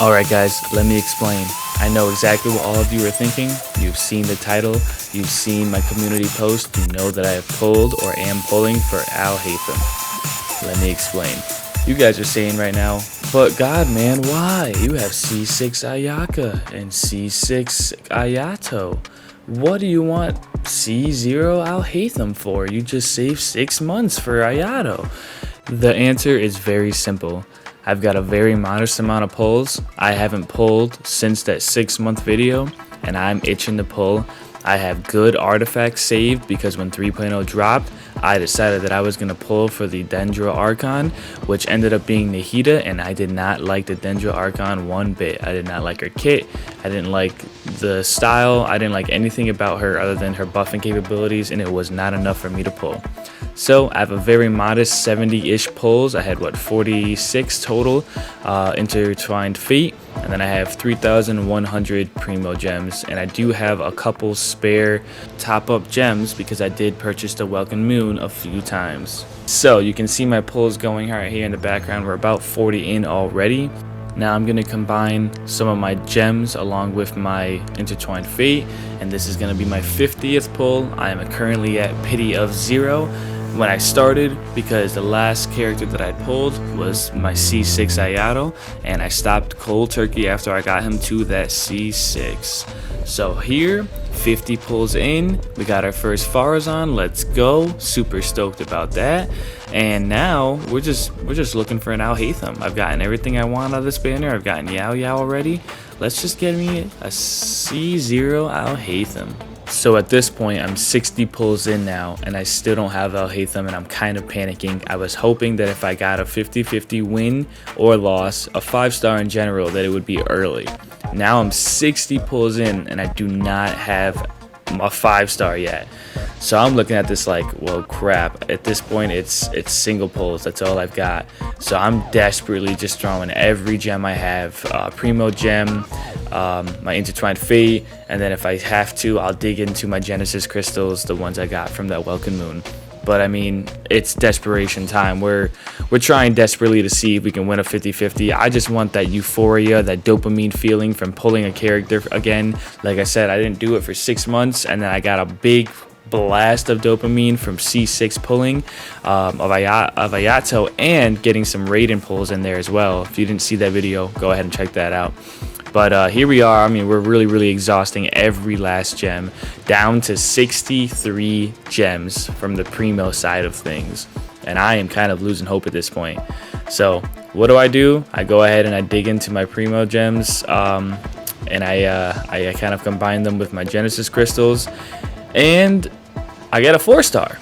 Alright guys, let me explain. I know exactly what all of you are thinking. You've seen the title, you've seen my community post, you know that I have pulled or am pulling for Al Haytham. Let me explain. You guys are saying right now, but God man, why? You have C6 Ayaka and C6 Ayato. What do you want C0 Al Haytham for? You just saved 6 months for Ayato. The answer is very simple. I've got a very modest amount of pulls. I haven't pulled since that 6-month video, and I'm itching to pull. I have good artifacts saved because when 3.0 dropped, I decided that I was going to pull for the Dendro Archon, which ended up being Nahida, and I did not like the Dendro Archon one bit. I did not like her kit. I didn't like the style. I didn't like anything about her other than her buffing capabilities, and it was not enough for me to pull. So I have a very modest 70-ish pulls. I had 46 total intertwined feet, and then I have 3,100 primo gems, and I do have a couple spare top-up gems because I did purchase the Welcome Moon a few times. So you can see my pulls going right here in the background. We're about 40 in already. Now I'm going to combine some of my gems along with my intertwined fate, and this is going to be my 50th pull. I am currently at pity of 0 when I started, because the last character that I pulled was my C6 Ayato, and I stopped cold turkey after I got him to that C6. So here, 50 pulls in, we got our first Farazan. Let's go. Super stoked about that. And now we're just looking for an Al Haytham. I've gotten everything I want out of this banner. I've gotten Yao Yao already. Let's just get me a C0 Al Haytham. So at this point, I'm 60 pulls in now, and I still don't have Al Haytham, and I'm kind of panicking. I was hoping that if I got a 50-50 win or loss, a 5-star in general, that it would be early. Now I'm 60 pulls in, and I do not have a 5-star yet. So I'm looking at this like, well, crap. At this point, it's single pulls. That's all I've got. So I'm desperately just throwing every gem I have. Primo gem, my intertwined fate, and then if I have to, I'll dig into my Genesis crystals, the ones I got from that Welcome Moon. But I mean, it's desperation time. We're trying desperately to see if we can win a 50-50. I just want that euphoria, that dopamine feeling from pulling a character again. Like I said, I didn't do it for 6 months, and then I got a big blast of dopamine from C6 pulling of Ayato, and getting some Raiden pulls in there as well. If you didn't see that video, go ahead and check that out. But here we are. I mean, we're really exhausting every last gem, down to 63 gems from the primo side of things, and I am kind of losing hope at this point. So what do? I go ahead and I dig into my primo gems, and I kind of combine them with my Genesis crystals, and I get a 4-star.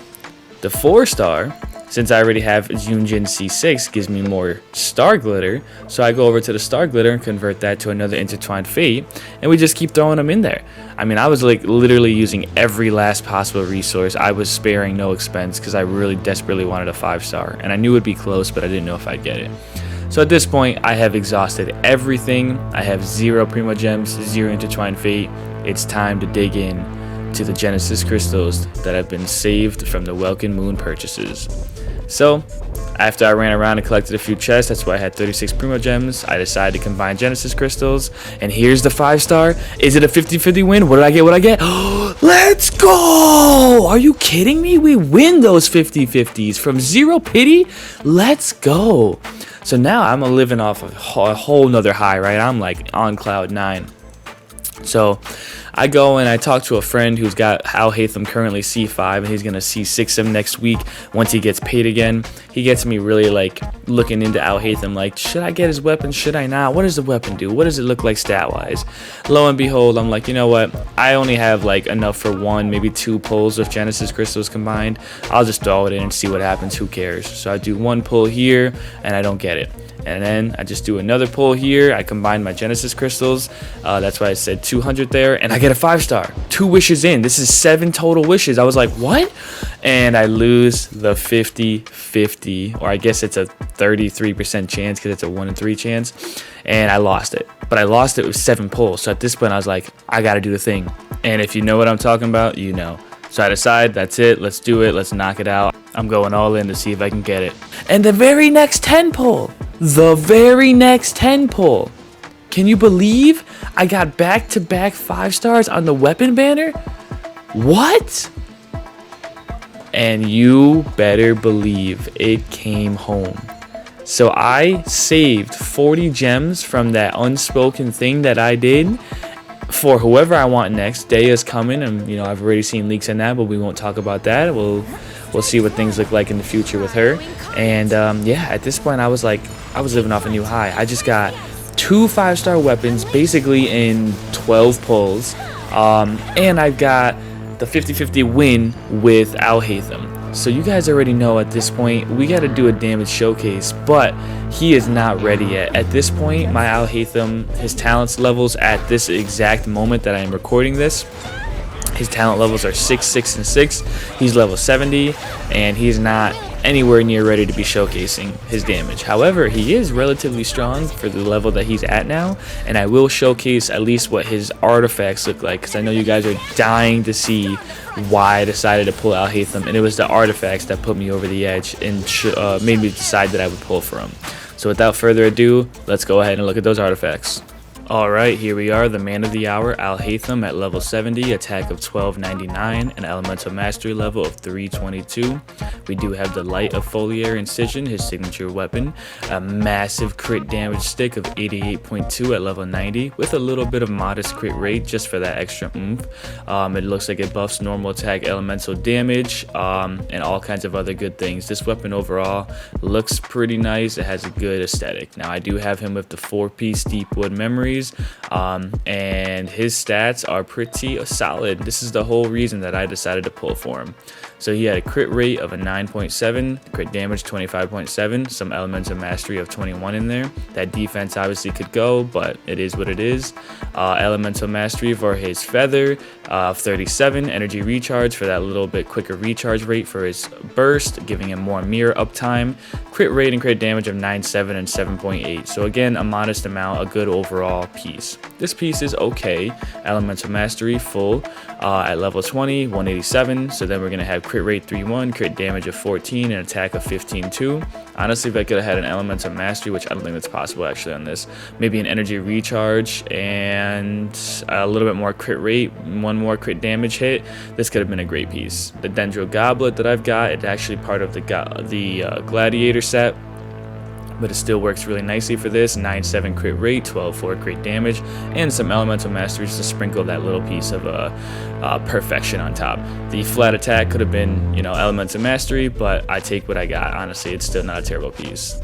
The 4-star, since I already have Junjin C6, gives me more Star Glitter, so I go over to the Star Glitter and convert that to another Intertwined Fate, and we just keep throwing them in there. I mean, I was like literally using every last possible resource. I was sparing no expense because I really desperately wanted a 5-star, and I knew it would be close, but I didn't know if I'd get it. So at this point, I have exhausted everything. I have 0 Primo Gems, 0 Intertwined Fate. It's time to dig in to the Genesis crystals that have been saved from the Welcome Moon purchases. So after I ran around and collected a few chests, that's why I had 36 Primo Gems, I decided to combine Genesis crystals, and here's the 5-star. Is it a 50-50 win? What did I get? Let's go! Are you kidding me? We win those 50-50s from 0 pity. Let's go. So now I'm living off a whole nother high, right? I'm like on cloud 9. So I go and I talk to a friend who's got Al Haytham currently C5, and he's going to C6 him next week once he gets paid again. He gets me really like looking into Al Haytham, like, should I get his weapon? Should I not? What does the weapon do? What does it look like stat-wise? Lo and behold, I'm like, you know what? I only have like enough for 1, maybe 2 pulls of Genesis crystals combined. I'll just throw it in and see what happens. Who cares? So I do 1 pull here, and I don't get it. And then I just do another pull here. I combine my Genesis crystals. That's why I said 200 there. And I get a 5-star. 2 wishes in. This is 7 total wishes. I was like, what? And I lose the 50-50. Or I guess it's a 33% chance because it's a 1 in 3 chance. And I lost it. But I lost it with 7 pulls. So at this point, I was like, I got to do the thing. And if you know what I'm talking about, you know. So I decide, that's it. Let's do it. Let's knock it out. I'm going all in to see if I can get it. And the very next 10 pull. Can you believe I got back-to-back 5 stars on the weapon banner? What? And you better believe it came home. So I saved 40 gems from that unspoken thing that I did for whoever I want next. Day is coming, and I've already seen leaks on that, but we won't talk about that. We'll see what things look like in the future with her. And yeah, at this point I was living off a new high. I just got 2 5-star weapons basically in 12 pulls, and I've got the 50-50 win with Al Haytham. So you guys already know at this point we got to do a damage showcase, but he is not ready yet. At this point, my Al Haytham, his talents levels at this exact moment that I am recording this, his talent levels are 6, 6, and 6. He's level 70, and he's not anywhere near ready to be showcasing his damage. However, he is relatively strong for the level that he's at now, and I will showcase at least what his artifacts look like, because I know you guys are dying to see why I decided to pull Al Haytham, and it was the artifacts that put me over the edge and made me decide that I would pull for him. So without further ado, let's go ahead and look at those artifacts. Alright, here we are, the man of the hour, Al Haytham at level 70, attack of 1299, an elemental mastery level of 322. We do have the light of foliar incision, his signature weapon, a massive crit damage stick of 88.2 at level 90, with a little bit of modest crit rate just for that extra oomph. It looks like it buffs normal attack elemental damage, and all kinds of other good things. This weapon overall looks pretty nice. It has a good aesthetic. Now I do have him with the 4-piece deep wood memories, and his stats are pretty solid. This is the whole reason that I decided to pull for him. So he had a crit rate of a 9.7, crit damage 25.7, some elemental mastery of 21 in there. That defense obviously could go, but it is what it is. Elemental mastery for his feather of 37, energy recharge for that little bit quicker recharge rate for his burst, giving him more mirror uptime. Crit rate and crit damage of 9.7 and 7.8. So again, a modest amount, a good overall piece. This piece is okay. Elemental mastery full at level 20, 187. So then we're gonna have crit rate 3.1, crit damage of 14, and attack of 15.2. Honestly, if I could have had an elemental mastery, which I don't think that's possible actually on this, maybe an energy recharge and a little bit more crit rate, 1 more crit damage hit, this could have been a great piece. The Dendro goblet that I've got, it's actually part of the gladiator set, but it still works really nicely for this. 9.7 crit rate, 12.4 crit damage, and some elemental masteries to sprinkle that little piece of perfection on top. The flat attack could have been, elemental mastery, but I take what I got. Honestly, it's still not a terrible piece.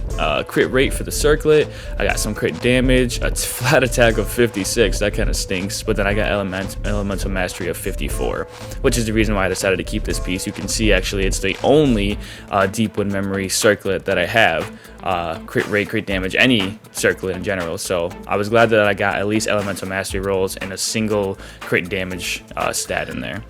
Crit rate for the circlet, I got some crit damage, a flat attack of 56, that kind of stinks, but then I got elemental mastery of 54, which is the reason why I decided to keep this piece. You can see actually it's the only deep wood memory circlet that I have. Crit rate, crit damage, any circlet in general. So I was glad that I got at least elemental mastery rolls and a single crit damage stat in there.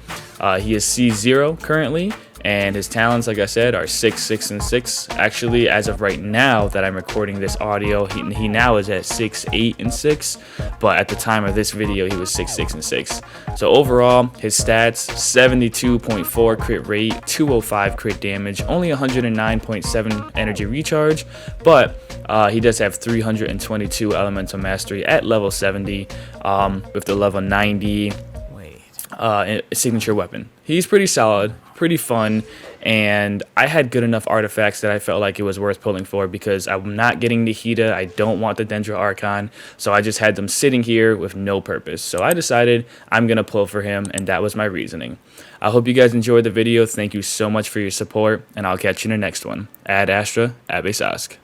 He is C0 currently, and his talents, like I said, are 6, 6, and 6. Actually, as of right now that I'm recording this audio, he now is at 6, 8, and 6, but at the time of this video, he was 6, 6, and 6. So overall, his stats, 72.4 crit rate, 205 crit damage, only 109.7 energy recharge, but he does have 322 elemental mastery at level 70, with the level 90 signature weapon. He's pretty solid, pretty fun, and I had good enough artifacts that I felt like it was worth pulling for, because I'm not getting the Hida, I don't want the Dendro Archon, so I just had them sitting here with no purpose. So I decided I'm gonna pull for him, and that was my reasoning. I hope you guys enjoyed the video. Thank you so much for your support, and I'll catch you in the next one. Ad Astra, Abbe Sask.